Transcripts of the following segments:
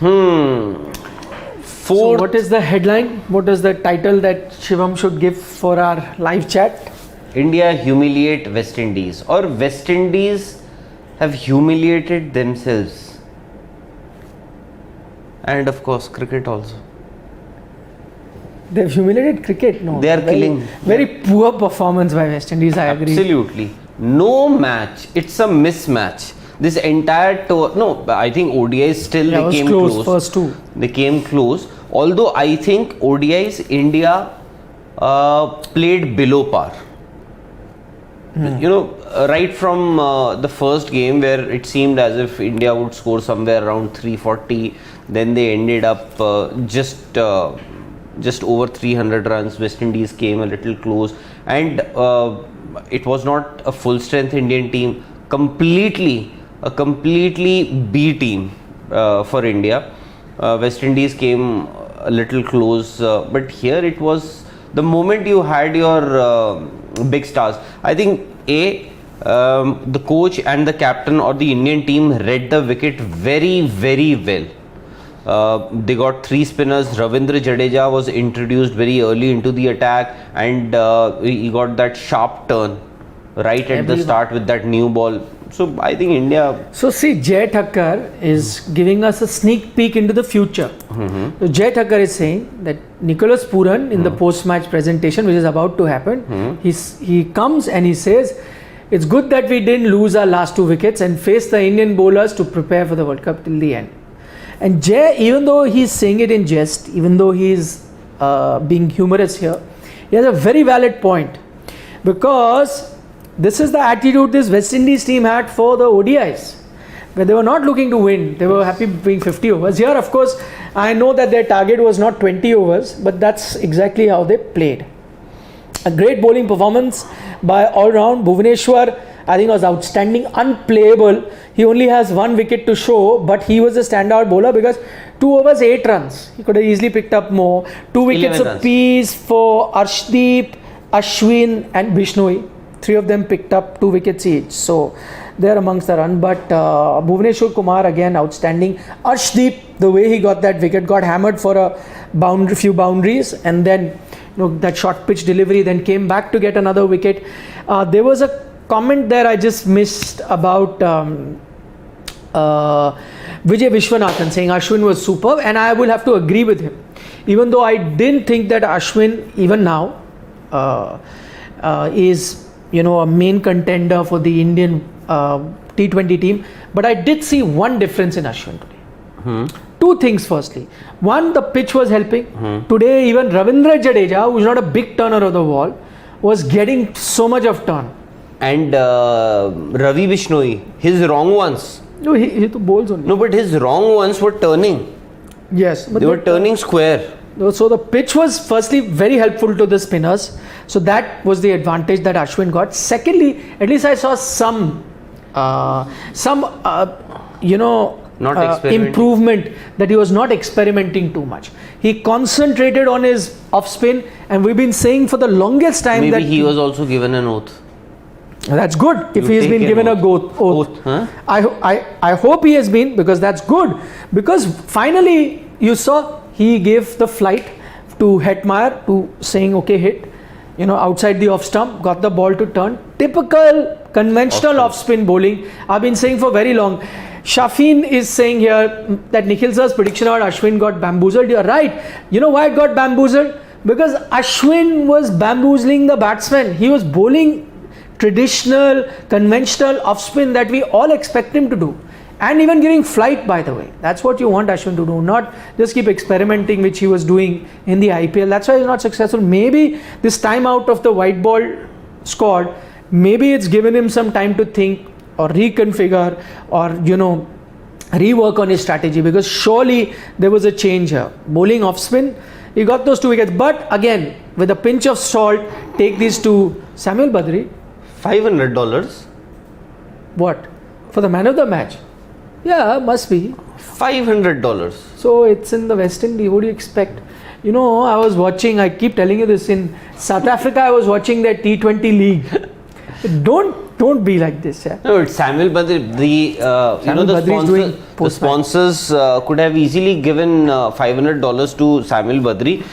So what is the headline? What is the title that Shivam should give for our live chat? India humiliate West Indies, or West Indies have humiliated themselves. And of course, cricket also. They've humiliated cricket? No. They are killing. Very poor performance by West Indies, I agree. Absolutely. No match. It's a mismatch. This entire tour. No, I think ODIs still they came close. First two. They came close. Although I think ODIs India played below par. You know, right from the first game where it seemed as if India would score somewhere around 340, then they ended up just over 300 runs. West Indies came a little close, and it was not a full strength Indian team. A completely B team for India. West Indies came a little close, but here it was the moment you had your big stars. I think the coach and the captain or the Indian team read the wicket very, very well. They got three spinners. Ravindra Jadeja was introduced very early into the attack, and he got that sharp turn right at the start with that new ball. So I think India. So see, Jay Thakkar is giving us a sneak peek into the future. So Jay Thakkar is saying that Nicholas Pooran in the post-match presentation, which is about to happen, he comes and he says, it's good that we didn't lose our last two wickets and face the Indian bowlers to prepare for the World Cup till the end. And Jay, even though he's saying it in jest, even though he's being humorous here, he has a very valid point, because this is the attitude this West Indies team had for the ODIs, where they were not looking to win. They were happy being 50 overs. Here, of course, I know that their target was not 20 overs, but that's exactly how they played. A great bowling performance by all-round. Bhuvaneshwar, I think, was outstanding, unplayable. He only has one wicket to show, but he was a standout bowler because 2 overs, 8 runs. He could have easily picked up more. 2 wickets apiece for Arshdeep, Ashwin and Bishnoi. 3 of them picked up 2 wickets each. So they're amongst the run. But Bhuvaneshwar Kumar, again, outstanding. Arshdeep, the way he got that wicket, got hammered for a few boundaries, and then that short pitch delivery, then came back to get another wicket. There was a comment there I just missed about Vijay Vishwanathan saying Ashwin was superb, and I will have to agree with him. Even though I didn't think that Ashwin, even now, is a main contender for the Indian T20 team, but I did see one difference in Ashwin today. 2 things. Firstly, one, the pitch was helping. Today, even Ravindra Jadeja, who's not a big turner of the ball, was getting so much of turn. And Ravi Bishnoi, his wrong ones. No, he hit the balls only. No, but his wrong ones were turning. Yes, but they were turning square. So the pitch was firstly very helpful to the spinners. So that was the advantage that Ashwin got. Secondly, at least I saw some improvement, that he was not experimenting too much. He concentrated on his off spin, and we've been saying for the longest time that he was also given an oath. That's good. If he has been given a oath. Huh? I hope he has been, because that's good. Because finally you saw he gave the flight to Hetmeyer to saying okay, hit, outside the off stump, got the ball to turn. Typical conventional off spin bowling. I've been saying for very long. Shafin is saying here that Nikhil sir's prediction about Ashwin got bamboozled. You're right. You know why it got bamboozled? Because Ashwin was bamboozling the batsmen. He was bowling traditional, conventional off spin that we all expect him to do. And even giving flight, by the way. That's what you want Ashwin to do, not just keep experimenting, which he was doing in the IPL. That's why he's not successful. Maybe this time out of the white ball squad, maybe it's given him some time to think or reconfigure or, rework on his strategy, because surely there was a change here. Bowling off spin, he got those 2 wickets. But again, with a pinch of salt, take these to Samuel Badri. $500. What? For the man of the match? Yeah, must be. $500. So it's in the West Indies. What do you expect? I was watching, I keep telling you this, in South Africa I was watching their T20 league. Don't be like this, yeah. No, it's Samuel Badri. The sponsors could have easily given $500 to Samuel Badri.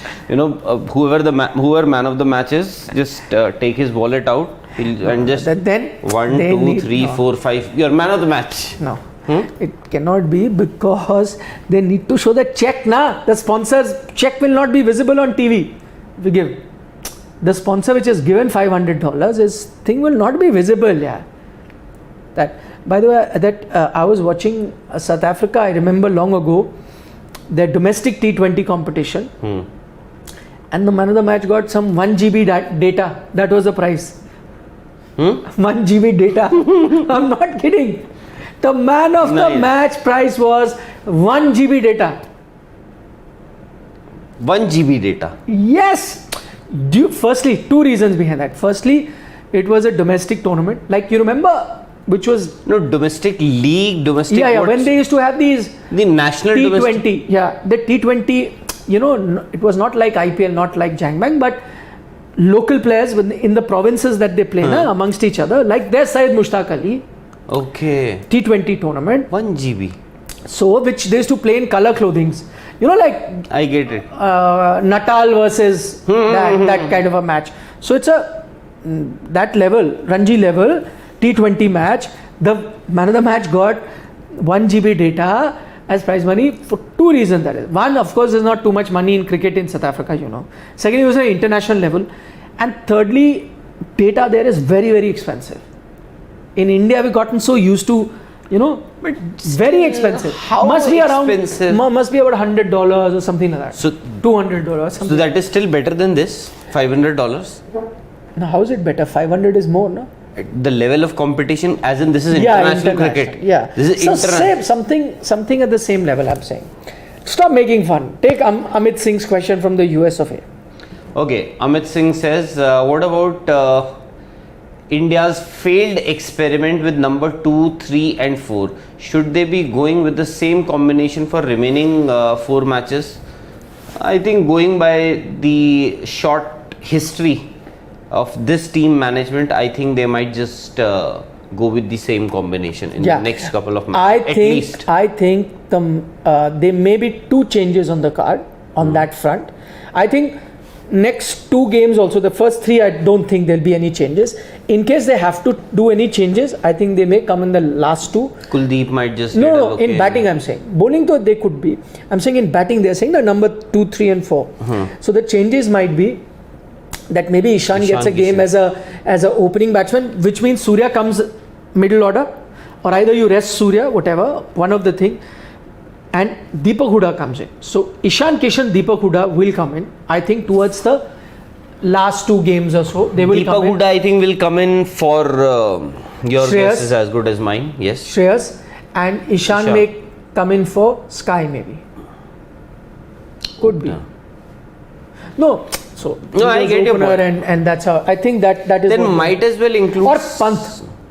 Whoever man of the match is, just take his wallet out and just then 1, 2, 3, 4, 5. You're man of the match. No. It cannot be, because they need to show the check, na. The sponsor's check will not be visible on TV. If you give the sponsor which is given $500, his thing will not be visible. Yeah. That, by the way, I was watching South Africa. I remember long ago their domestic T20 competition, and the man of the match got some 1 GB data. That was the prize. 1 GB data. I'm not kidding. The man of the match price was 1 GB data. 1 GB data. Yes. Firstly, two reasons behind that. Firstly, it was a domestic tournament. Like, you remember, which was domestic league, domestic. Yeah. When they used to have the national T20. Domestic. Yeah, the T20. It was not like IPL, not like Jangbang, but local players in the provinces that they play amongst each other. Like there's Syed Mushtaq Ali. Okay. T20 tournament. 1 GB. So, which they used to play in color clothings. Like I get it. Natal versus that kind of a match. So it's that level, Ranji level, T20 match. The man of the match got 1 GB data as prize money for two reasons. That is, one, of course, there's not too much money in cricket in South Africa, Secondly, it was an international level, and thirdly, data there is very, very expensive. In India, we've gotten so used to, it's very expensive. How must be expensive? Must be about $100 or something like that. So $200. So that is still better than this $500. Now, how is it better? 500 is more, no? The level of competition, as in this is international cricket. Yeah. This is something at the same level. I'm saying. Stop making fun. Take Amit Singh's question from the US of A. Okay, Amit Singh says, what about India's failed experiment with number 2, 3 and 4? Should they be going with the same combination for remaining 4 matches? I think going by the short history of this team management, I think they might just go with the same combination in the next couple of matches. I think there may be 2 changes on the card on that front. I think next 2 games also, the first 3, I don't think there'll be any changes. In case they have to do any changes, I think they may come in the last 2. Kuldeep might just in batting I'm saying. Bowling though they could be. I'm saying in batting they're saying the number 2, 3 and 4. So the changes might be that maybe Ishan gets a game as a opening batsman, which means Surya comes middle order, or either you rest Surya, whatever, one of the thing, and Deepak Hooda comes in. So Ishan Kishan, Deepak Hooda will come in, I think, towards the last 2 games or so. They will Deepak come in. Hooda, I think, will come in for your Shreyas. guess is as good as mine. Yes. Shreyas, and Ishan may come in for Sky maybe. Could be. No. So I get your point. And that's how I think that is. Then might as well include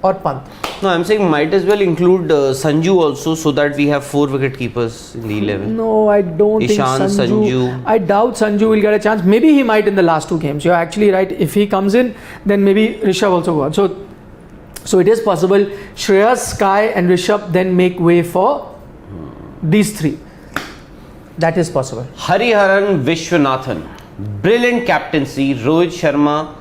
or Pant. No, I'm saying might as well include Sanju also, so that we have 4 wicket keepers in the 11. No, I don't Ishan, think Sanju. I doubt Sanju will get a chance. Maybe he might in the last 2 games. You're actually right. If he comes in, then maybe Rishabh also go on. So it is possible Shreyas, Sky and Rishabh then make way for these 3. That is possible. Hariharan Vishwanathan. Brilliant captaincy. Rohit Sharma.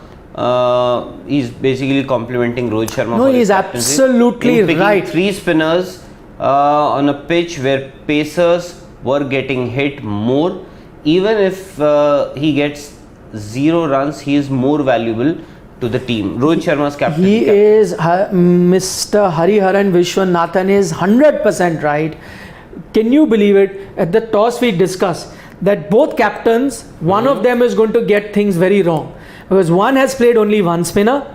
He's basically complimenting Rohit Sharma. No, he's absolutely right. 3 spinners on a pitch where pacers were getting hit more. Even if he gets 0 runs, he is more valuable to the team. Rohit Sharma's captain. He is Mr. Hariharan Vishwanathan is 100% right. Can you believe it? At the toss we discussed that both captains, one of them is going to get things very wrong. Because one has played only 1 spinner,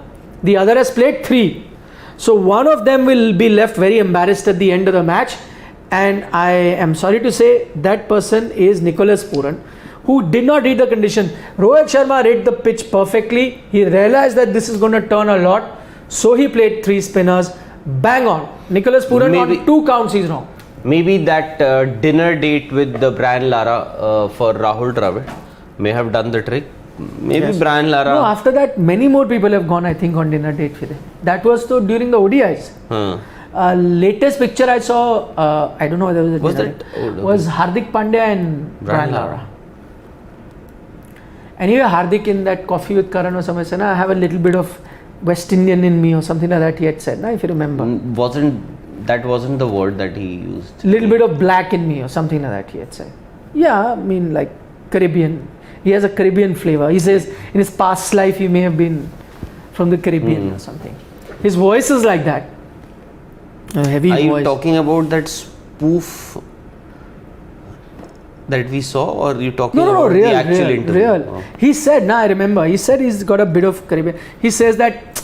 the other has played 3. So one of them will be left very embarrassed at the end of the match. And I am sorry to say that person is Nicholas Pooran, who did not read the condition. Rohit Sharma read the pitch perfectly. He realized that this is going to turn a lot. So he played 3 spinners. Bang on. Nicholas Pooran on 2 counts he's wrong. Maybe that dinner date with the Brian Lara for Rahul Dravid may have done the trick. Maybe Brian Lara. No, after that, many more people have gone, I think, on dinner date with him. That was though during the ODIs. Latest picture I saw, I don't know whether it was a dinner date, was Hardik Pandya and Brian Lara. Anyway, Hardik in that coffee with Karan or something said, I have a little bit of West Indian in me or something like that he had said, if you remember. That wasn't the word that he used. Little bit of black in me or something like that he had said. Yeah, I mean like Caribbean. He has a Caribbean flavor. He says in his past life he may have been from the Caribbean or something. His voice is like that. A heavy voice. Are you talking about that spoof that we saw, or are you talking about real, the actual interview? Real. Oh. He said, I remember, he said he's got a bit of Caribbean. He says that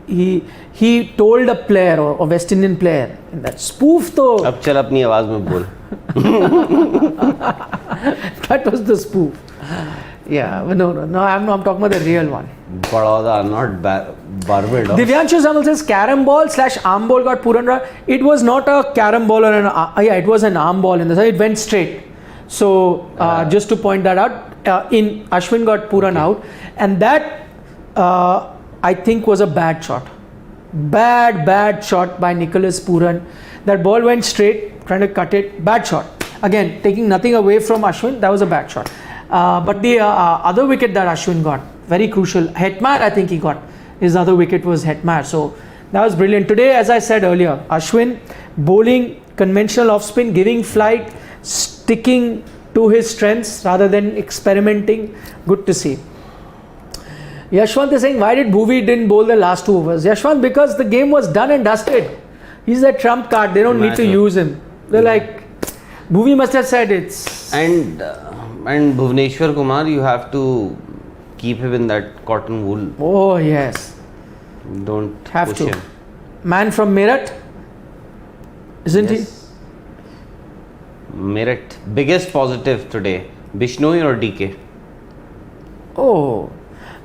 he told a player or a West Indian player in that spoof though. अब चल अपनी आवाज में बोल. That was the spoof. Yeah, no, I'm talking about the real one. Baroda, not Barbados. Divyanshu Samal says carom ball / arm ball got Puran Ra. It was not a carom ball or it was an arm ball in the side. It went straight. So just to point that out, in Ashwin got Puran out, and that I think was a bad shot. Bad shot by Nicholas Puran. That ball went straight, trying to cut it. Bad shot. Again, taking nothing away from Ashwin, that was a bad shot. But the other wicket that Ashwin got, very crucial. Hetmar, I think he got. His other wicket was Hetmar. So that was brilliant. Today, as I said earlier, Ashwin bowling conventional off spin, giving flight, sticking to his strengths rather than experimenting. Good to see. Yashwant is saying, why did Bhuvi didn't bowl the last 2 overs? Yashwant, because the game was done and dusted. He's a trump card. They don't need to use him. They're like, Bhuvi must have said it's... And Bhuvneshwar Kumar, you have to keep him in that cotton wool. Oh, yes. Don't have push to. him. Man from Meerut, isn't he? Meerut. Biggest positive today, Bishnoi or DK? Oh,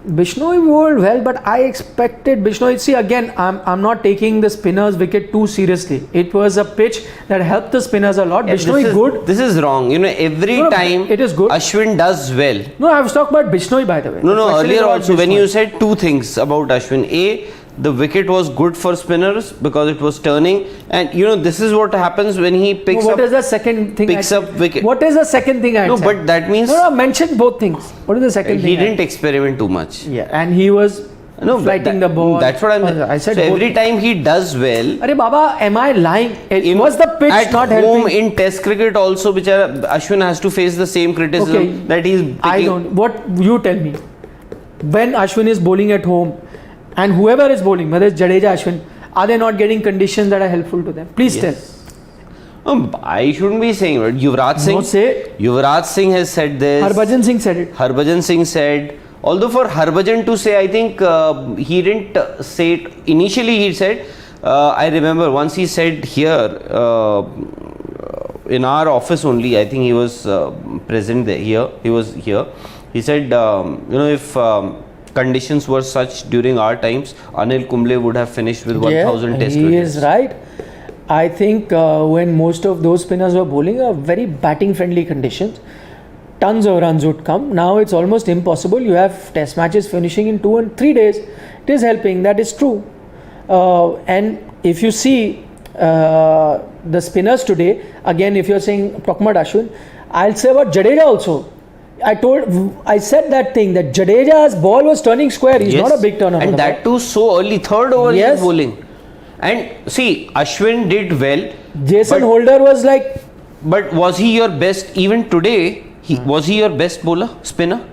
Bishnoi bowled well, but I expected Bishnoi. See, again, I'm not taking the spinners' wicket too seriously. It was a pitch that helped the spinners a lot. Bishnoi good. This is wrong. Every time it is good. Ashwin does well. No, I was talking about Bishnoi, by the way. No, earlier also when you said 2 things about Ashwin. A, the wicket was good for spinners because it was turning, and this is what happens when he picks up. What is the second thing? Picks up wicket. What is the second thing I said? No, but that means I mentioned both things. What is the second thing? He didn't experiment too much. Yeah, and he was flighting the ball. That's what I said. So every time he does well. Arey Baba, am I lying? Was the pitch not helping? At home in Test cricket also, Ashwin has to face the same criticism that he's picking. I don't. What you tell me? When Ashwin is bowling at home, and whoever is bowling, whether it's Jadeja, Ashwin, are they not getting conditions that are helpful to them? Please tell. I shouldn't be saying it. Yuvraj Singh. No, say. Yuvraj Singh has said this. Harbhajan Singh said it. Harbhajan Singh said. Although for Harbhajan to say, I think he didn't say it. Initially he said, I remember once he said here, in our office only, I think he was present there, he was here. He said, if conditions were such during our times, Anil Kumble would have finished with 1000 test wickets. He is right. I think when most of those spinners were bowling a very batting friendly conditions, tons of runs would come. Now it's almost impossible. You have test matches finishing in 2 and 3 days. It is helping, that is true. And if you see the spinners today, again if you're saying talking about Ashwin, I'll say about Jadeja also. I said that thing that Jadeja's ball was turning square. He's not a big turner. And that too so early, 3rd over he was bowling. And see, Ashwin did well. Jason Holder was like. But was he your best even today? Was he your best bowler, spinner?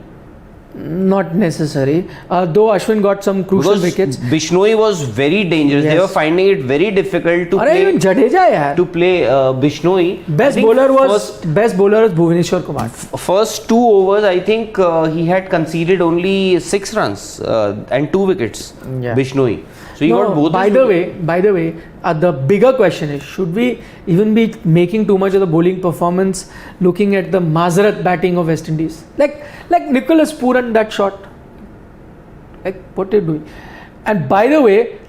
Not necessary. Though Ashwin got some crucial wickets. Bishnoi was very dangerous. They were finding it very difficult to play. Even Jadeja, to play Bishnoi. Best bowler was Bhuvneshwar Kumar. First 2 overs, I think he had conceded only 6 runs and 2 wickets. Bishnoi. So he got both. By the way, the bigger question is: should we even be making too much of the bowling performance, looking at the Mazarat batting of West Indies, like Nicholas Puran that shot? Like what are you doing? And by the way,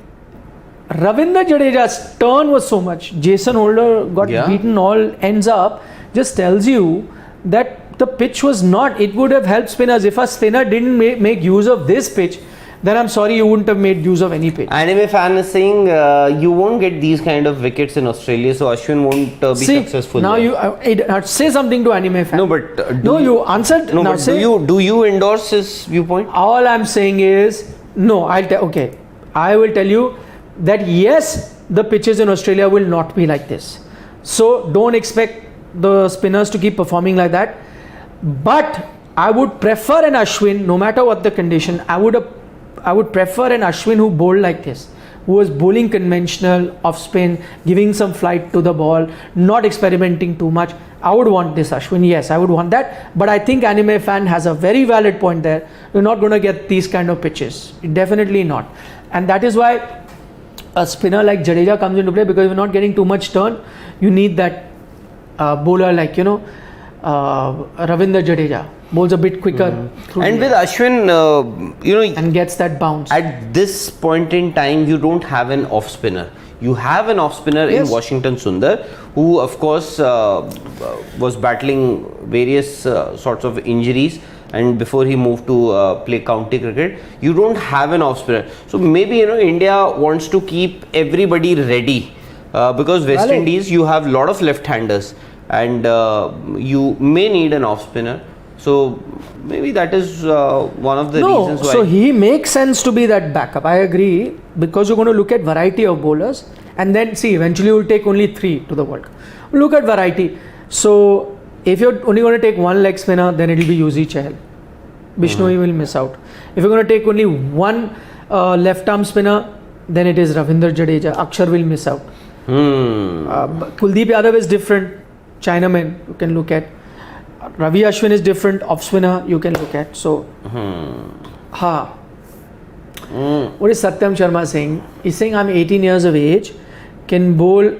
Ravindra Jadeja's turn was so much. Jason Holder got beaten all ends up. Just tells you that the pitch was not. It would have helped spinners. If a spinner didn't make use of this pitch, then I'm sorry, you wouldn't have made use of any pitch. Anime fan is saying you won't get these kind of wickets in Australia, so Ashwin won't be successful. Now there. say something to anime fan. No, but you answered. No, now but say, do you endorse his viewpoint? All I'm saying is no. Okay, I will tell you that yes, the pitches in Australia will not be like this. So don't expect the spinners to keep performing like that. But I would prefer an Ashwin, no matter what the condition. I would prefer an Ashwin who bowled like this, who was bowling conventional, off spin, giving some flight to the ball, not experimenting too much. I would want this Ashwin, yes, I would want that. But I think anime fan has a very valid point there. You're not going to get these kind of pitches. Definitely not. And that is why a spinner like Jadeja comes into play, because you're not getting too much turn. You need that bowler like, Ravindra Jadeja. Bowls a bit quicker. And with Ashwin, and gets that bounce. At this point in time, you don't have an off spinner. You have an off spinner in Washington Sundar, who of course was battling various sorts of injuries, and before he moved to play county cricket. You don't have an off spinner, so maybe India wants to keep everybody ready because West Indies, you have a lot of left-handers, and you may need an off spinner. So maybe that is one of the reasons why. So he makes sense to be that backup. I agree, because you're going to look at variety of bowlers, and then see eventually you'll take only 3 to the World Cup. Look at variety. So if you're only going to take one leg spinner, then it'll be Yuvraj Singh. Bishnoi will miss out. If you're going to take only one left arm spinner, then it is Ravindra Jadeja. Akshar will miss out. Kuldeep Yadav is different. Chinaman you can look at. Ravi Ashwin is different, off spinner you can look at. So, what is Satyam Sharma saying? He's saying I'm 18 years of age, can bowl,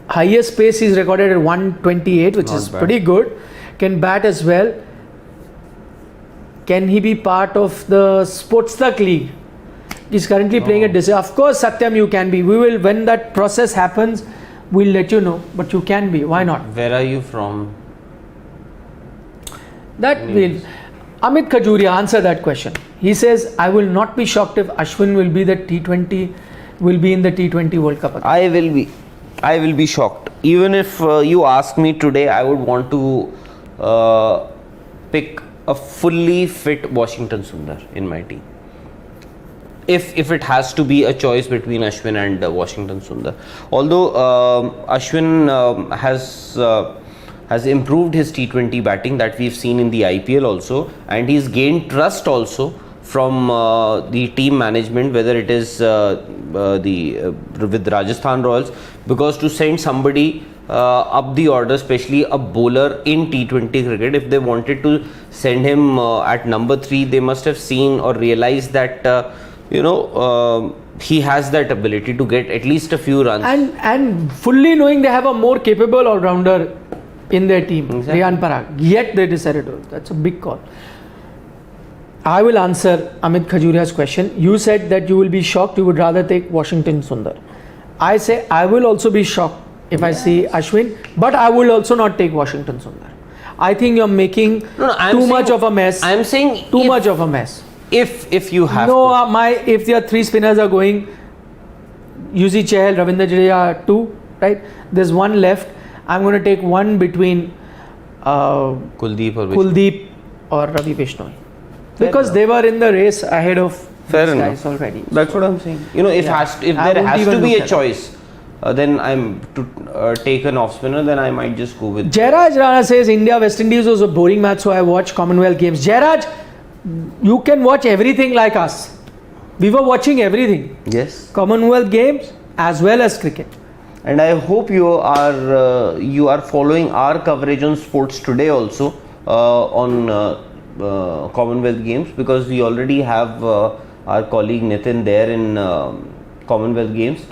highest pace he's recorded at 128, which is pretty good. Can bat as well. Can he be part of the Sportstag League? He's currently playing at this. Of course, Satyam, you can be. We will, when that process happens, we'll let you know. But you can be. Why not? Where are you from? That will. Amit Khajuria answer that question. He says, I will not be shocked if Ashwin will be in the T20 World Cup again. I will be shocked. Even if you ask me today, I would want to pick a fully fit Washington Sundar in my team. If it has to be a choice between Ashwin and Washington Sundar. Although Ashwin has improved his T20 batting, that we've seen in the IPL also, and he's gained trust also from the team management, whether it is with Rajasthan Royals, because to send somebody up the order, especially a bowler in T20 cricket, if they wanted to send him at number 3, they must have seen or realized that he has that ability to get at least a few runs, and fully knowing they have a more capable all-rounder in their team, Riyan Parag, yet they decided to. That's a big call. I will answer Amit Khajuria's question. You said that you will be shocked, you would rather take Washington Sundar. I say I will also be shocked if I see Ashwin, but I will also not take Washington Sundar. I think you're making too much of a mess. I'm saying too much of a mess. If you have if your 3 spinners are going, Yuvraj Singh, Ravindra Jadeja 2, right? There's one left. I'm going to take one between Kuldeep or Ravi Bishnoi, because they were in the race ahead of these guys already. That's what I'm saying. If there has to be a choice, then I'm to take an off spinner, then I might just go with. Jairaj Rana says India West Indies was a boring match, so I watched Commonwealth games. Jairaj, you can watch everything like us. We were watching everything. Yes. Commonwealth games as well as cricket. And I hope you are following our coverage on Sports Today also on Commonwealth Games, because we already have our colleague Nitin there in Commonwealth Games,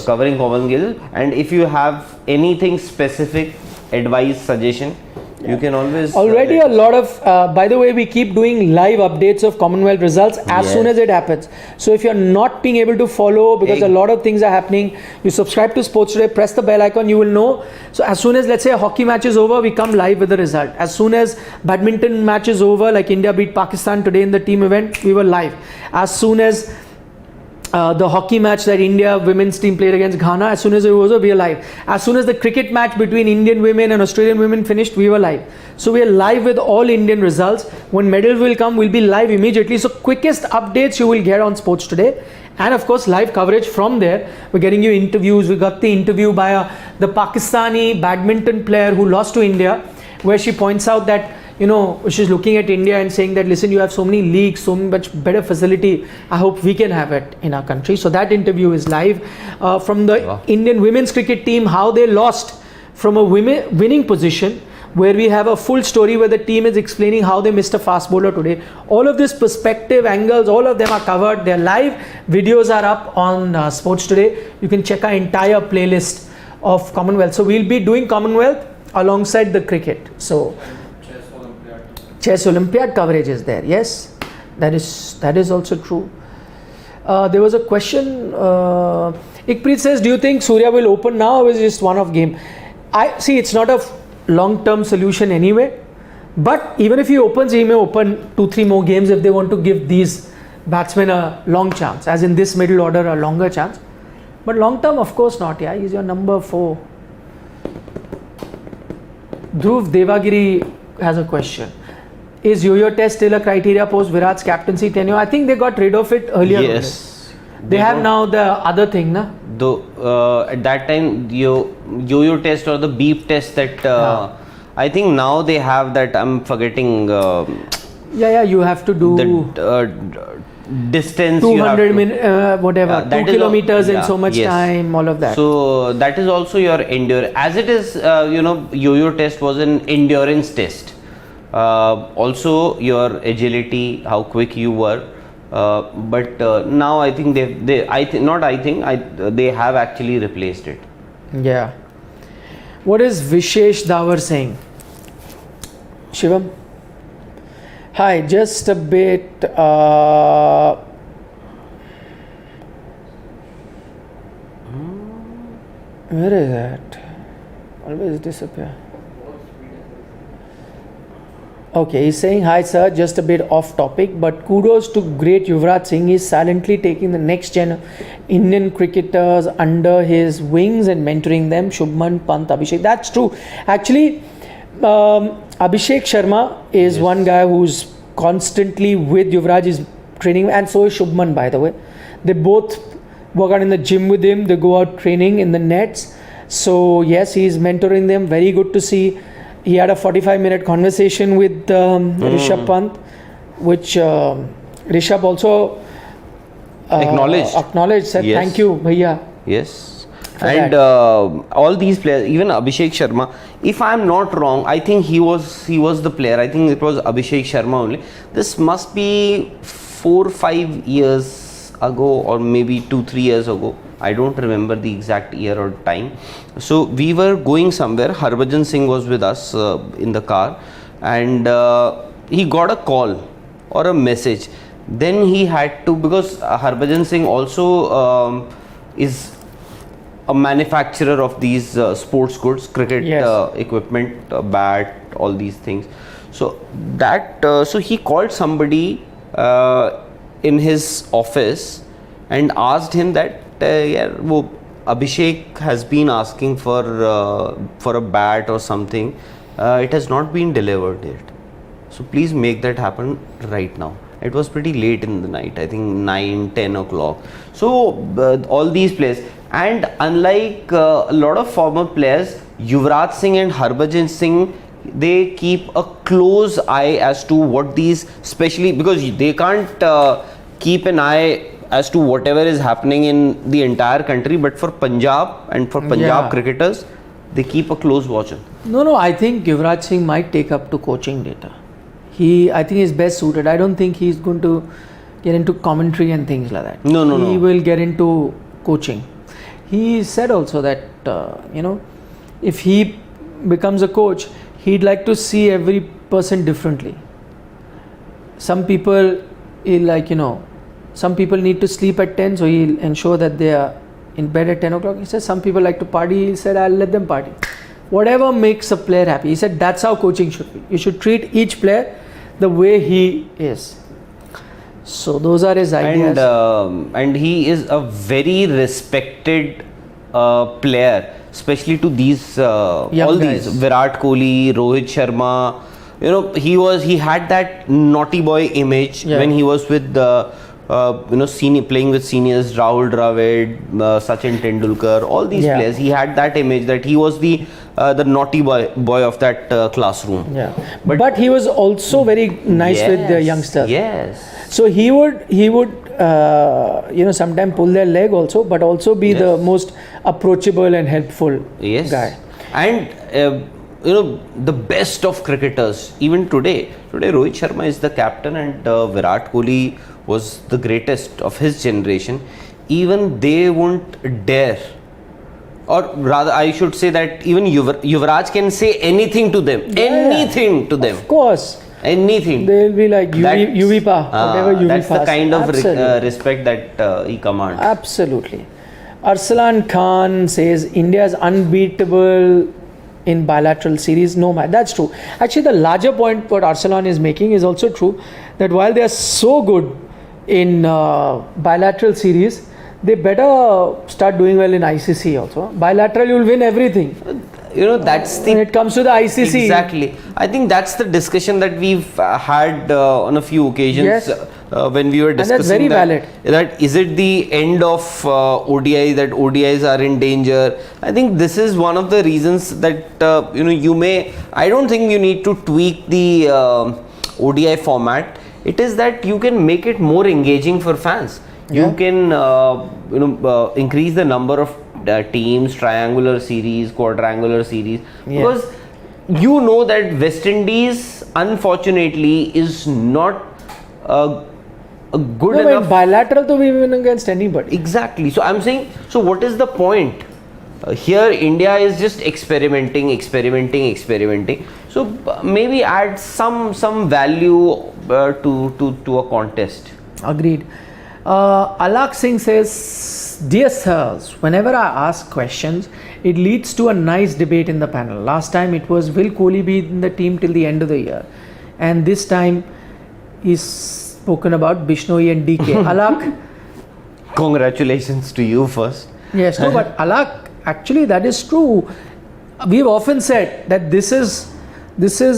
covering Commonwealth Games. And if you have anything specific, advice, suggestion, You can always already a lot of by the way, we keep doing live updates of Commonwealth results as soon as it happens. So if you're not being able to follow because a lot of things are happening, you subscribe to Sports Today, press the bell icon, you will know. So as soon as, let's say, a hockey match is over, we come live with the result. As soon as badminton match is over, like India beat Pakistan today in the team event, we were live. As soon as the hockey match that India women's team played against Ghana, as soon as it was over, we were live. As soon as the cricket match between Indian women and Australian women finished, we were live. So we are live with all Indian results. When medals will come, we'll be live immediately. So quickest updates you will get on Sports Today. And of course, live coverage from there. We're getting you interviews. We got the interview by the Pakistani badminton player who lost to India, where she points out that, you know, she's looking at India and saying that, listen, you have so many leagues, so much better facility. I hope we can have it in our country. So that interview is live. From the Indian women's cricket team, how they lost from a winning position, where we have a full story where the team is explaining how they missed a fast bowler today. All of this perspective, angles, all of them are covered. They're live. Videos are up on Sports Today. You can check our entire playlist of Commonwealth. So we'll be doing Commonwealth alongside the cricket. So Chess Olympiad coverage is there. Yes, that is also true. There was a question. Ikpreet says, do you think Surya will open now, or is it just one-off game? I see it's not a long-term solution anyway. But even if he opens, he may open 2-3 more games if they want to give these batsmen a long chance, as in this middle order a longer chance. But long-term, of course not. Yeah, he's your number 4. Dhruv Devagiri has a question. Is yo-yo test still a criteria post Virat's captaincy tenure? I think they got rid of it earlier. Yes. They have now the other thing, na? Though at that time, yo-yo test or the beep test that I think now they have that. I'm forgetting. You have to do the distance. 200 minutes, whatever, 2 kilometers in so much time. All of that. So that is also your endurance. As it is, yo-yo test was an endurance test. Also your agility, how quick you were, but now I think they have actually replaced it. Yeah. What is Vishesh Dawar saying? Shivam? Hi, just a bit. Where is that? Always disappear. Okay, he's saying, hi sir, just a bit off topic, but kudos to great Yuvraj Singh. He's silently taking the next gen Indian cricketers under his wings and mentoring them. Shubman, Pant, Abhishek. That's true. Actually, Abhishek Sharma is one guy who's constantly with Yuvraj, is training, and so is Shubman, by the way. They both work out in the gym with him. They go out training in the nets. So yes, he's mentoring them. Very good to see. He had a 45-minute conversation with Rishabh Pant, which Rishabh also acknowledged, said thank you, bhaiya. Yes. And all these players, even Abhishek Sharma, if I am not wrong, I think he was the player. I think it was Abhishek Sharma only. This must be 4-5 years ago, or maybe 2-3 years ago. I don't remember the exact year or time. So we were going somewhere. Harbhajan Singh was with us in the car, and he got a call or a message. Then he had to, because Harbhajan Singh also is a manufacturer of these sports goods, cricket equipment, bat, all these things. So that so he called somebody in his office and asked him that Abhishek has been asking for a bat or something. It has not been delivered yet. So please make that happen right now. It was pretty late in the night, I think 9-10 o'clock. So all these players, and unlike a lot of former players, Yuvraj Singh and Harbhajan Singh, they keep a close eye as to what these, especially because they can't keep an eye as to whatever is happening in the entire country, but for Punjab and for Punjab cricketers, they keep a close watch on. No, I think Yuvraj Singh might take up to coaching data. I think he's best suited. I don't think he's going to get into commentary and things like that. No. He will get into coaching. He said also that, if he becomes a coach, he'd like to see every person differently. Some people, some people need to sleep at 10, so he'll ensure that they are in bed at 10 o'clock. He said some people like to party. He said, I'll let them party. Whatever makes a player happy. He said that's how coaching should be. You should treat each player the way he is. So those are his ideas. And he is a very respected player, especially to these all guys. these Virat Kohli, Rohit Sharma. He had that naughty boy image when he was with the playing with seniors, Rahul Dravid, Sachin Tendulkar, all these players. He had that image that he was the naughty boy of that classroom. Yeah, but he was also very nice with the youngsters. Yes. So he would sometimes pull their leg also, but also be the most approachable and helpful guy. And the best of cricketers, even today Rohit Sharma is the captain, and Virat Kohli was the greatest of his generation. Even they won't dare, or rather I should say that even Yuvraj can say anything to them, anything to them. Of course. Anything. They'll be like UVPA, whatever UVPA. That's the kind of respect that he commands. Absolutely. Arslan Khan says India is unbeatable in bilateral series. No, man, that's true. Actually, the larger point what Arslan is making is also true, that while they are so good in bilateral series, they better start doing well in ICC also. Bilateral, you'll win everything. That's the... When it comes to the ICC. Exactly. I think that's the discussion that we've had on a few occasions when we were discussing. And that's very valid. That is it the end of ODI, that ODIs are in danger. I think this is one of the reasons that, I don't think you need to tweak the ODI format. It is that you can make it more engaging for fans. You can, increase the number of teams, triangular series, quadrangular series, because that West Indies unfortunately is not a good enough. Bilateral to be win against anybody. Exactly. So I'm saying, so what is the point? Here India is just experimenting. So maybe add some value to a contest. Agreed. Alak Singh says, dear sirs, whenever I ask questions, it leads to a nice debate in the panel. Last time it was, will Kohli be in the team till the end of the year? And this time he's spoken about Bishnoi and DK. Alak. Congratulations to you first. Yes, no, but Alak, actually that is true. We've often said that this is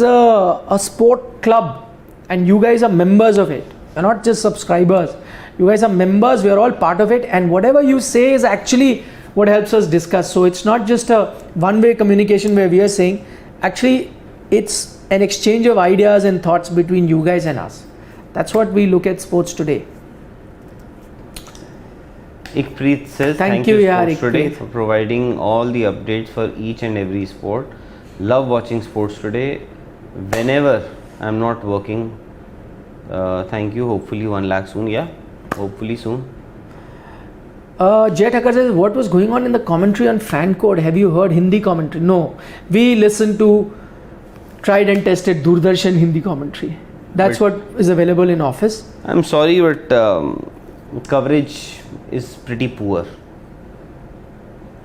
a sport club and you guys are members of it. You're not just subscribers. You guys are members, we are all part of it, and whatever you say is actually what helps us discuss. So it's not just a one-way communication where we are saying, actually it's an exchange of ideas and thoughts between you guys and us. That's what we look at sports today. Ikpreet says, thank you Sports Today for providing all the updates for each and every sport. Love watching Sports Today whenever I'm not working. Thank you. Hopefully 1 lakh soon. Yeah, hopefully soon. Jay Thakkar says, what was going on in the commentary on fan code? Have you heard Hindi commentary? No. We listen to tried and tested Doordarshan Hindi commentary. That's what is available in office. I'm sorry, but coverage is pretty poor.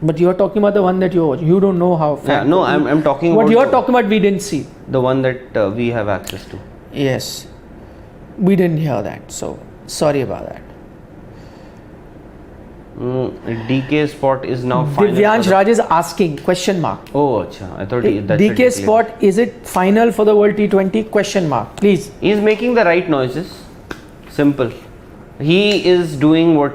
But you're talking about the one that you watch. You don't know how. I'm talking about what you're talking about. We didn't see the one that we have access to. Yes, we didn't hear that. So sorry about that. DK spot is now final. Divyansh Raj is asking question mark. Oh, achha. I thought that's DK spot, is it final for the World T20? Question mark. Please. He's making the right noises. Simple. He is doing what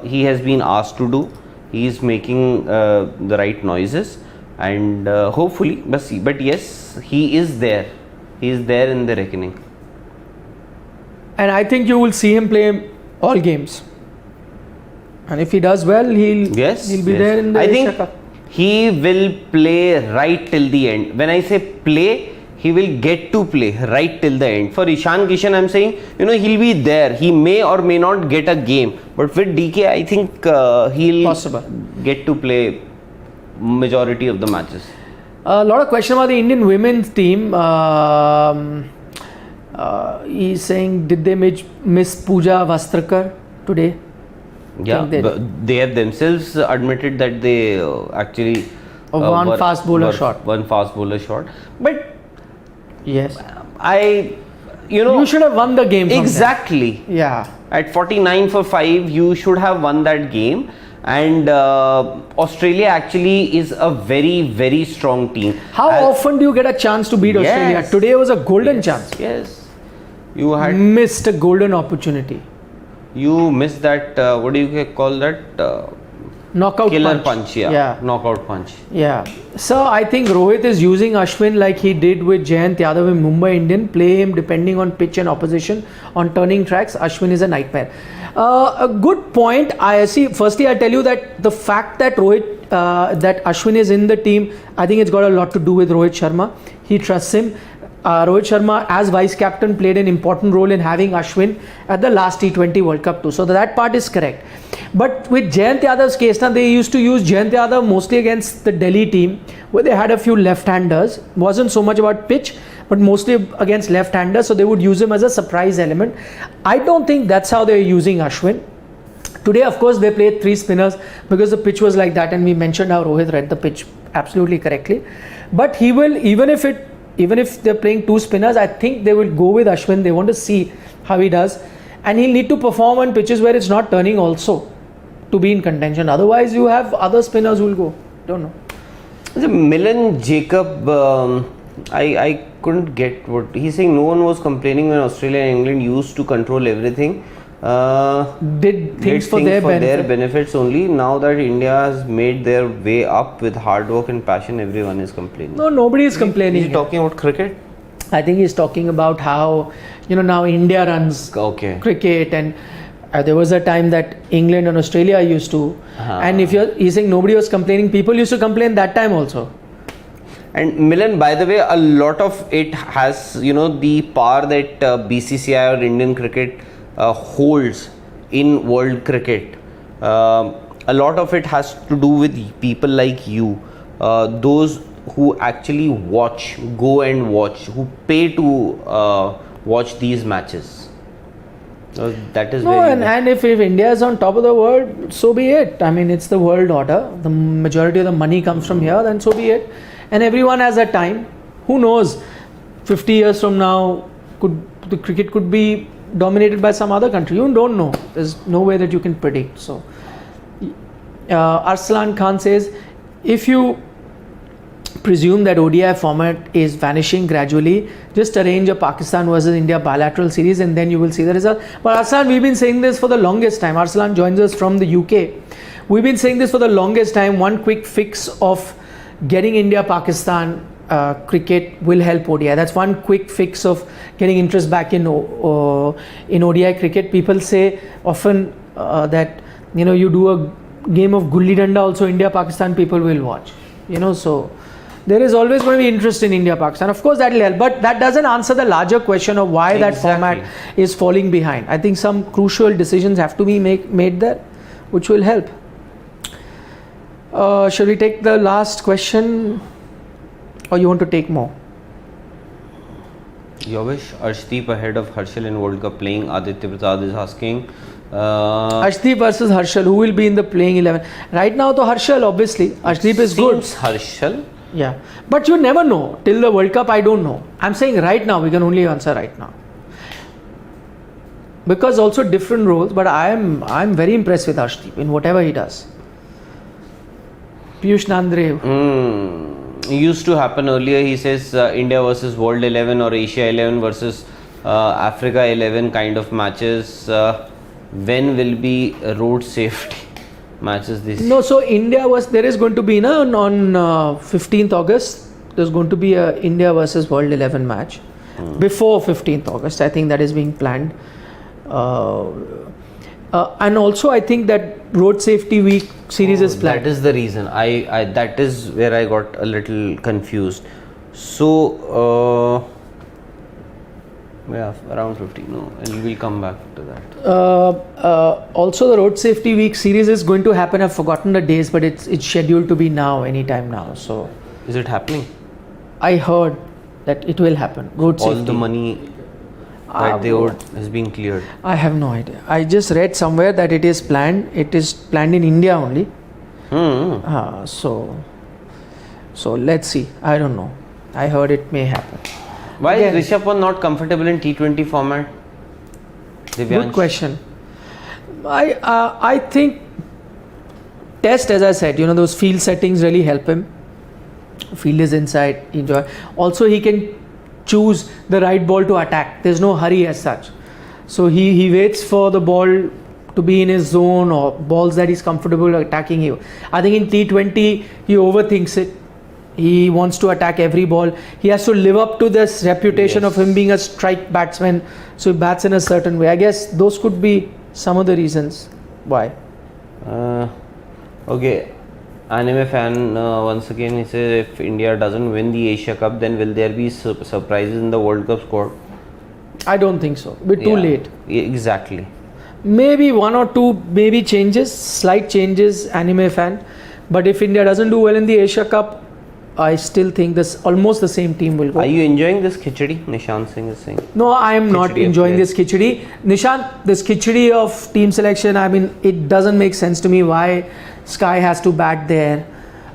he has been asked to do. He is making the right noises, and hopefully, but yes, he is there. He is there in the reckoning. And I think you will see him play all games. And if he does well, he'll be there in the Asia Cup. He will play right till the end. When I say play, he will get to play right till the end. For Ishan Kishan, I'm saying, he'll be there. He may or may not get a game. But with DK, I think he'll get to play majority of the matches. A lot of question about the Indian women's team. He's saying, did they miss Pooja Vastrakar today? Yeah, they have themselves admitted that they actually one fast bowler shot. One fast bowler shot. But yes, you should have won the game. Exactly. Yeah. At 49 for 5, you should have won that game. And Australia actually is a very, very strong team. How often do you get a chance to beat Australia? Today was a golden chance. Yes. You had missed a golden opportunity. You missed that, what do you call that? Knockout killer punch. Yeah. Knockout punch. Yeah. So I think Rohit is using Ashwin like he did with Jayant Yadav in Mumbai Indian. Play him depending on pitch and opposition. On turning tracks, Ashwin is a nightmare. A good point. I see. Firstly, I tell you that the fact that that Ashwin is in the team, I think it's got a lot to do with Rohit Sharma. He trusts him. Rohit Sharma, as vice captain, played an important role in having Ashwin at the last T20 World Cup too. So that part is correct. But with Jayant Yadav's case, now they used to use Jayant Yadav mostly against the Delhi team, where they had a few left-handers. Wasn't so much about pitch, but mostly against left-handers. So they would use him as a surprise element. I don't think that's how they're using Ashwin. Today, of course, they played 3 spinners because the pitch was like that, and we mentioned how Rohit read the pitch absolutely correctly. But he will, even if they're playing 2 spinners, I think they will go with Ashwin. They want to see how he does, and he'll need to perform on pitches where it's not turning also to be in contention. Otherwise, you have other spinners who will go. Don't know. The Milan Jacob, I couldn't get what he's saying. No one was complaining when Australia and England used to control everything. Did things for their benefits only. Now that India has made their way up with hard work and passion, everyone is complaining. No, nobody is complaining. He's talking about cricket. I think he's talking about how now India runs cricket, and there was a time that England and Australia used to. And if he's saying nobody was complaining, people used to complain that time also. And Milan, by the way, a lot of it has the power that BCCI or Indian cricket holds in world cricket. A lot of it has to do with people like you, those who actually go and watch, who pay to watch these matches. That is and if India is on top of the world, so be it. I mean, it's the world order. The majority of the money comes from here, then so be it. And everyone has a time. Who knows? 50 years from now, the cricket could be dominated by some other country. You don't know. There's no way that you can predict. So Arslan Khan says, if you presume that ODI format is vanishing gradually, just arrange a Pakistan versus India bilateral series and then you will see the result. But Arslan, we've been saying this for the longest time. Arslan joins us from the UK. We've been saying this for the longest time. One quick fix of getting India-Pakistan cricket will help ODI. That's one quick fix of getting interest back in ODI cricket. People say often that you do a game of gulli danda also, India-Pakistan people will watch. So there is always going to be interest in India-Pakistan. Of course, that will help, but that doesn't answer the larger question of why that format is falling behind. I think some crucial decisions have to be made there, which will help. Shall we take the last question, or you want to take more? Yogesh, Arshdeep ahead of Harshal in World Cup playing. Aditya Prasad is asking. Arshdeep versus Harshal, who will be in the playing 11? Right now, to Harshal, obviously. Arshdeep is good. Harshal? Yeah. But you never know. Till the World Cup, I don't know. I'm saying right now, we can only answer right now. Because also different roles, but I'm very impressed with Arshdeep in whatever he does. Piyush Nandre. It used to happen earlier. He says India versus World 11 or Asia 11 versus Africa 11 kind of matches. When will be road safety matches this year? No, so there is going to be on 15th August, there's going to be a India versus World 11 match. Before 15th August, I think that is being planned. And also I think that road safety week series is planned. That is the reason. I that is where I got a little confused. So around 50. No, and we'll come back to that. Also, the road safety week series is going to happen. I've forgotten the days, but it's scheduled to be now, anytime now. So Is it happening? I heard that it will happen. Road All safety. the money that they owed is being cleared. I have no idea. I just read somewhere that it is planned. It is planned in India only. So let's see. I don't know. I heard it may happen. Why Again, is Rishabh Pant not comfortable in T20 format? Divyansh? Good question. I think Test, as I said, those field settings really help him. Field is inside, enjoy. Also, he can choose the right ball to attack. There's no hurry as such. So he waits for the ball to be in his zone or balls that he's comfortable attacking you. I think in T20 he overthinks it. He wants to attack every ball. He has to live up to this reputation of him being a strike batsman. So he bats in a certain way. I guess those could be some of the reasons why. Okay. Anime fan once again, he says if India doesn't win the Asia Cup, then will there be surprises in the World Cup squad? I don't think so. We're too late. Yeah, exactly. Maybe one or two changes, slight changes, anime fan. But if India doesn't do well in the Asia Cup, I still think this almost the same team will go. Are you enjoying this khichdi? Nishant Singh is saying. No, I am not enjoying this khichdi. Nishant, this khichdi of team selection, I mean, it doesn't make sense to me why Sky has to bat there.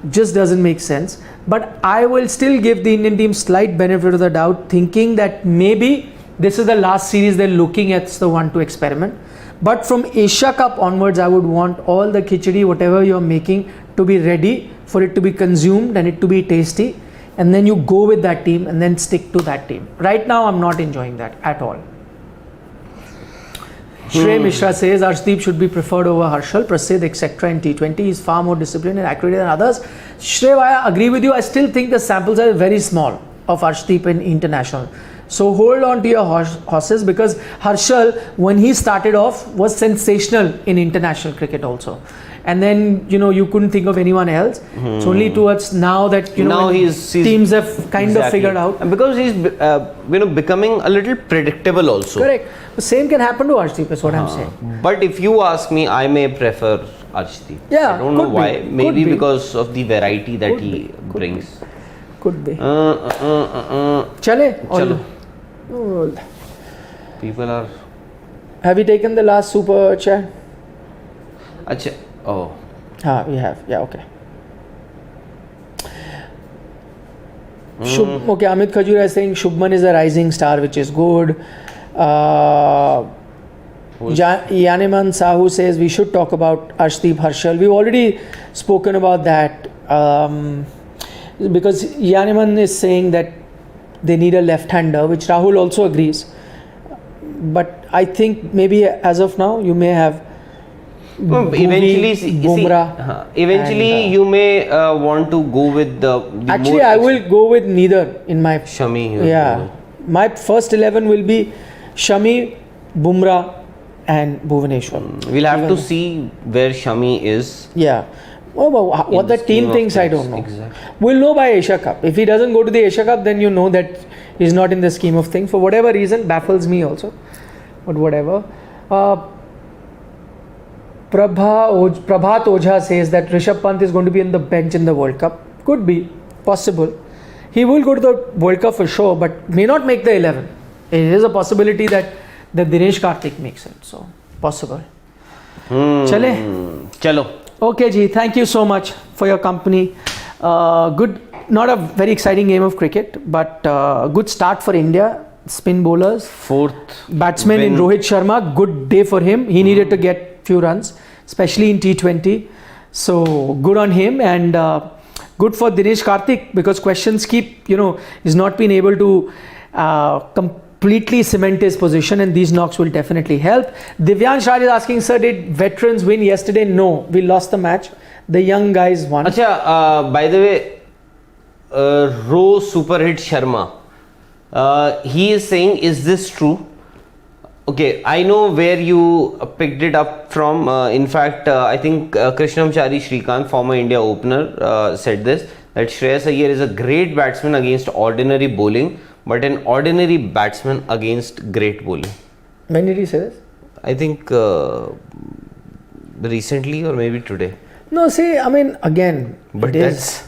Just doesn't make sense. But I will still give the Indian team slight benefit of the doubt, thinking that maybe this is the last series they're looking at, the one to experiment. But from Asia Cup onwards, I would want all the khichdi, whatever you're making, to be ready for it to be consumed and it to be tasty. And then you go with that team and then stick to that team. Right now, I'm not enjoying that at all. Shrey Mishra says Arshdeep should be preferred over Harshal, Prasidh, etc. in T20. He's far more disciplined and accurate than others. Shrey, I agree with you. I still think the samples are very small of Arshdeep in international. So hold on to your horses, because Harshal, when he started off, was sensational in international cricket also. And then, you couldn't think of anyone else. It's only towards now that, now teams have kind of figured out. And because he's, becoming a little predictable also. Correct. The same can happen to Arshdeep, is what I'm saying. But if you ask me, I may prefer Arshdeep. Yeah, I don't know why. Maybe because of the variety that he brings. Could be. Chalo. People are... Have you taken the last super chat? Achha. Oh. We have. Yeah, okay. Okay, Amit Khajura is saying Shubman is a rising star, which is good. Yaneman Sahu says we should talk about Arshdeep Harshal. We've already spoken about that, because Yaneman is saying that they need a left-hander, which Rahul also agrees. But I think maybe as of now you may have eventually Bumrah. Eventually you may want to go with the actually I will go with neither in my Shami. Yeah, my first 11 will be Shami, Bumrah and Bhuvaneshwar. We'll have to see where Shami is. Yeah. What the team thinks, I don't know. Exactly. We'll know by Asia Cup. If he doesn't go to the Asia Cup, then you know that he's not in the scheme of things. For whatever reason, baffles me also. But whatever. Prabhat Ojha says that Rishabh Pant is going to be on the bench in the World Cup. Could be. Possible. He will go to the World Cup for sure, but may not make the 11. It is a possibility that Dinesh Karthik makes it. So, possible. Chalo. Okay, Ji, thank you so much for your company. Good, not a very exciting game of cricket, but good start for India. Spin bowlers. Fourth batsman in Rohit Sharma. Good day for him. He needed to get few runs, especially in T20. So good on him, and good for Dinesh Karthik, because questions keep, he's not been able to completely cement his position, and these knocks will definitely help. Divyansh Raj is asking, sir, did veterans win yesterday? No, we lost the match. The young guys won. Achha, by the way, Ro Super Hit Sharma, he is saying, is this true? Okay, I know where you picked it up from. In fact, I think Krishnamchari Shrikant, former India opener, said this, that Shreyas Iyer is a great batsman against ordinary bowling, but an ordinary batsman against great bowling. When did he say this? I think recently or maybe today. No, see, I mean, again, but that's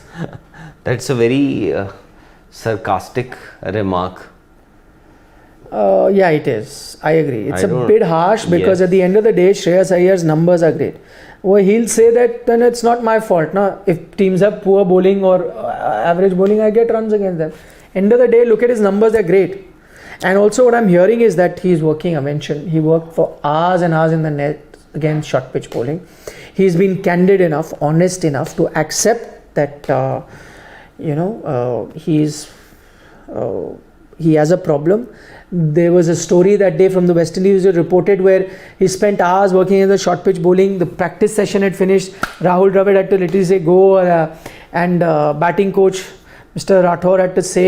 That's a very sarcastic remark. Yeah, it is. I agree. It's I a don't- bit harsh because Yes. at the end of the day, Shreyas Iyer's numbers are great. Well, he'll say that then it's not my fault. Now, if teams have poor bowling or average bowling, I get runs against them. End of the day, look at his numbers; they're great. And also, what I'm hearing is that he's working. I mentioned he worked for hours and hours in the net against short pitch bowling. He's been candid enough, honest enough to accept that he has a problem. There was a story that day from the West Indies reported where he spent hours working in the short pitch bowling. The practice session had finished. Rahul Dravid had to literally say go, and batting coach Mr. Rathore had to say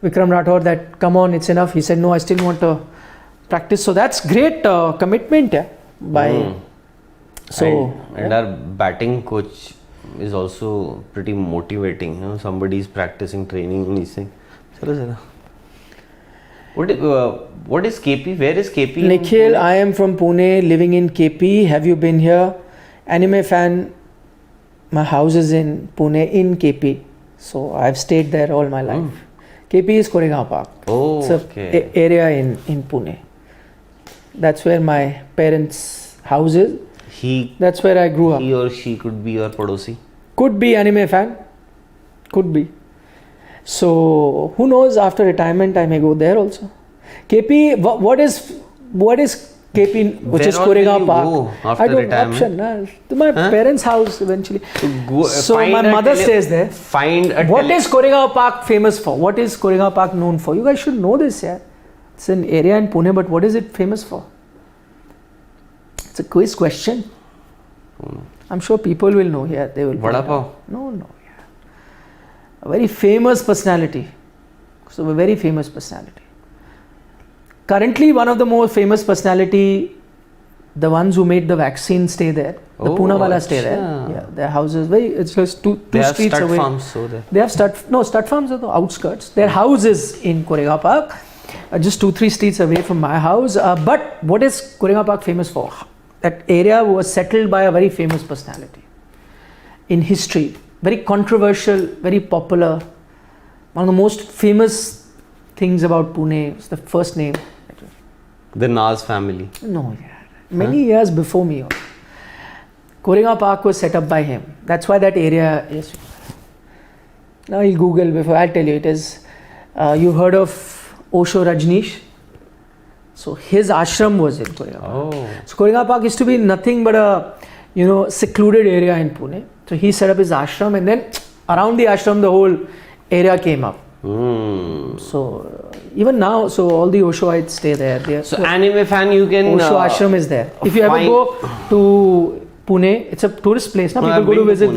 Vikram Rathore that come on, it's enough. He said no, I still want to practice. So that's great commitment by. So and our batting coach is also pretty motivating. Somebody is practicing training and he's saying, "Chalo." What is KP? Where is KP? Nikhil, I am from Pune, living in KP. Have you been here? Anime fan. My house is in Pune, in KP. So I've stayed there all my life. KP is Koregaon Park. Oh, it's a area in Pune. That's where my parents' house is. That's where I grew up. He or she could be your padosi. Could be anime fan. Could be. So who knows? After retirement, I may go there also. KP. What is KP? Which is Koregaon Park. After I don't retirement? option. To my parents' house eventually. So my mother stays there. What is Koregaon Park famous for? What is Koregaon Park known for? You guys should know this, yeah. It's an area in Pune, but what is it famous for? It's a quiz question. I'm sure people will know here. They will. Vada pav? No. Yeah. A very famous personality. So a very famous personality. Currently, one of the more famous personality, the ones who made the vaccine stay there. The Poonawala stay there. Yeah, their houses it's just two streets away. They have stud farms, so there. They have stud farms are the outskirts. Their house is in Koregaon Park, just 2-3 streets away from my house. But what is Koregaon Park famous for? That area was settled by a very famous personality in history. Very controversial, very popular. One of the most famous things about Pune is the first name. The Naz family. No, yeah. Many years before me. Koregaon Park was set up by him. That's why that area is. Now you'll Google before. I'll tell you. It is. You've heard of Osho Rajneesh? So his ashram was in Koregaon Park. So Koregaon Park used to be nothing but a secluded area in Pune. So he set up his ashram, and then around the ashram the whole area came up. So even now, so all the Oshoites stay there. So anime fan, you can. Osho ashram is there. If you ever go to Pune, it's a tourist place. Now people go to visit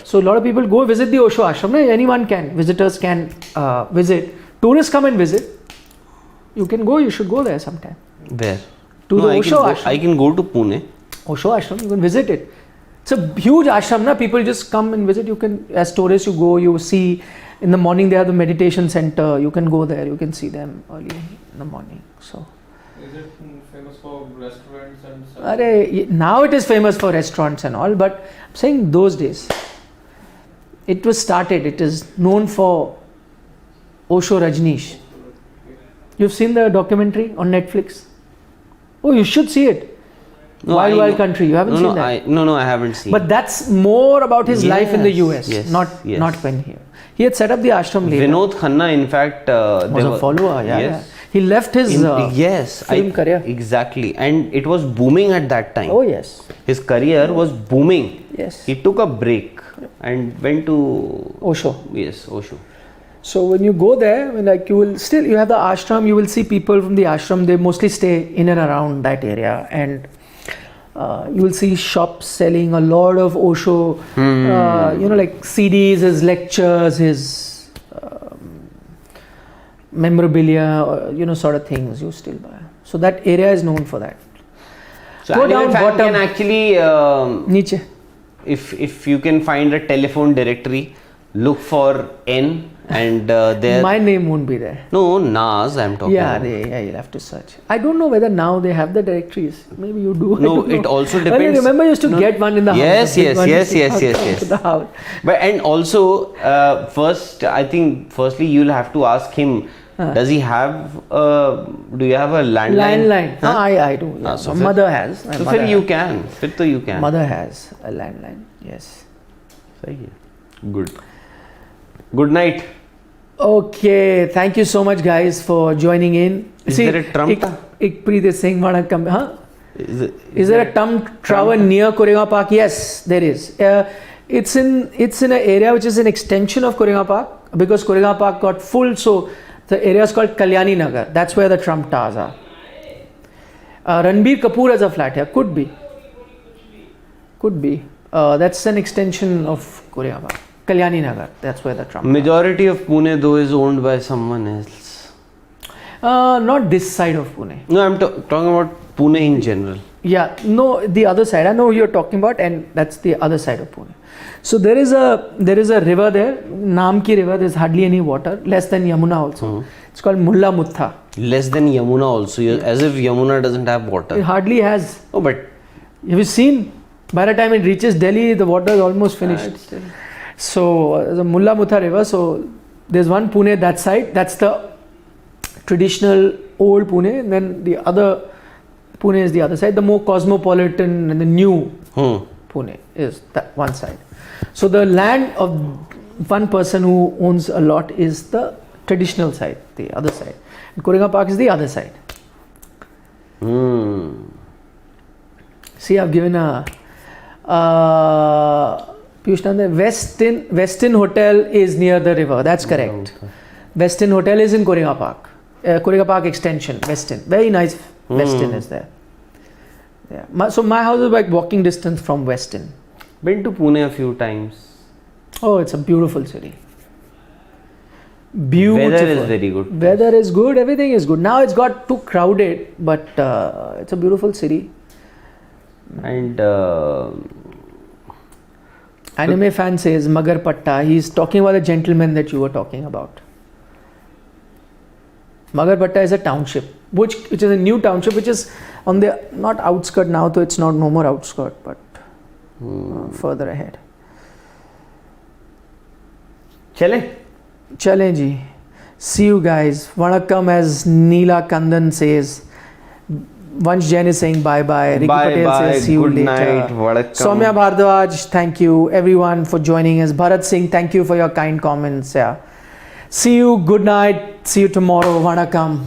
so a lot of people go visit the Osho ashram. Anyone can. Visitors can visit. Tourists come and visit. You can go. You should go there sometime. Where? To the Osho ashram. I can go to Pune. Osho ashram. You can visit it. It's a huge ashram. Na? People just come and visit. You can, as tourists, you go. You see. In the morning, they have the meditation center. You can go there. You can see them early in the morning. So. Is it famous for restaurants and stuff? Now it is famous for restaurants and all, but I'm saying those days. It was started. It is known for Osho Rajneesh. You've seen the documentary on Netflix? Oh, you should see it. No, Wild Country. You haven't seen that? I haven't seen. But that's more about his life in the US, not when here. He had set up the ashram later. Vinod Khanna, in fact, was a follower. Yeah. He left his film career. Exactly, and it was booming at that time. Oh yes. His career was booming. Yes. He took a break and went to Osho. Yes, Osho. So when you go there, you have the ashram, you will see people from the ashram. They mostly stay in and around that area, and you will see shops selling a lot of Osho, like CDs, his lectures, his memorabilia, sort of things you still buy. So that area is known for that. So go down fan bottom. can actually, Niche. if you can find a telephone directory, look for N and there. My name won't be there. No, Nas, I'm talking. Yeah, you'll have to search. I don't know whether now they have the directories. Maybe you do. No, it also Well, depends. I remember you used to get one in the Yes, house. yes. To the house. But and also, I think firstly you'll have to ask him. Does he have? Do you have a landline? Landline. Huh? I do. Yeah. So My mother has. So mother फिर you has. can. फिर तो you can. Mother has a landline. Yes. सही है. Good. Good night. Okay. Thank you so much, guys, for joining in. Is there a Trump? Ikpreet is saying vanakkam. Huh? Is there a Trump tower near Koregaon Park? Yes, there is. It's in an area which is an extension of Koregaon Park, because Koregaon Park got full, so the area is called Kalyani Nagar. That's where the Trump towers are. Ranbir Kapoor has a flat here. Could be. That's an extension of Koregaon Park. Kalyani Nagar. That's where the Trump. Majority of Pune though is owned by someone else. Not this side of Pune. No, I'm talking about Pune in general. Yeah, no, the other side. I know who you're talking about, and that's the other side of Pune. So there is a river there, Namki River. There's hardly any water, less than Yamuna also. It's called Mulla Mutha. Less than Yamuna also, as if Yamuna doesn't have water. It hardly has. Oh, but Have you seen? By the time it reaches Delhi, the water is almost finished. So the Mulla Mutha River. So there's one Pune that side. That's the traditional old Pune, and then the other Pune is the other side. The more cosmopolitan and the new Pune is that one side. So the land of one person who owns a lot is the traditional side, the other side. And Koregaon Park is the other side. See, I've given a Piyush Nanda, Westin Hotel is near the river. That's correct. Westin Hotel is in Koregaon Park. Koregaon Park Extension, Westin. Very nice Westin is there. Yeah. So my house is like walking distance from Westin. Been to Pune a few times. Oh, it's a beautiful city. Beautiful. Weather is very good. Weather is good. Everything is good. Now it's got too crowded, but it's a beautiful city. And Anime fan says Magar Patta. He's talking about the gentleman that you were talking about. Magar Patta is a township, which is a new township, which is on the not outskirt now, so it's not no more outskirt, but further ahead. Chale ji. See you guys. Vanakkam, as Neela Kandan says. Vansh Jain is saying bye bye. Ricky Patel says see you good later. night. Vanakkam. Soumya Bhardwaj, thank you everyone for joining us. Bharat Singh, thank you for your kind comments. Yeah. See you. Good night. See you tomorrow. Vanakkam.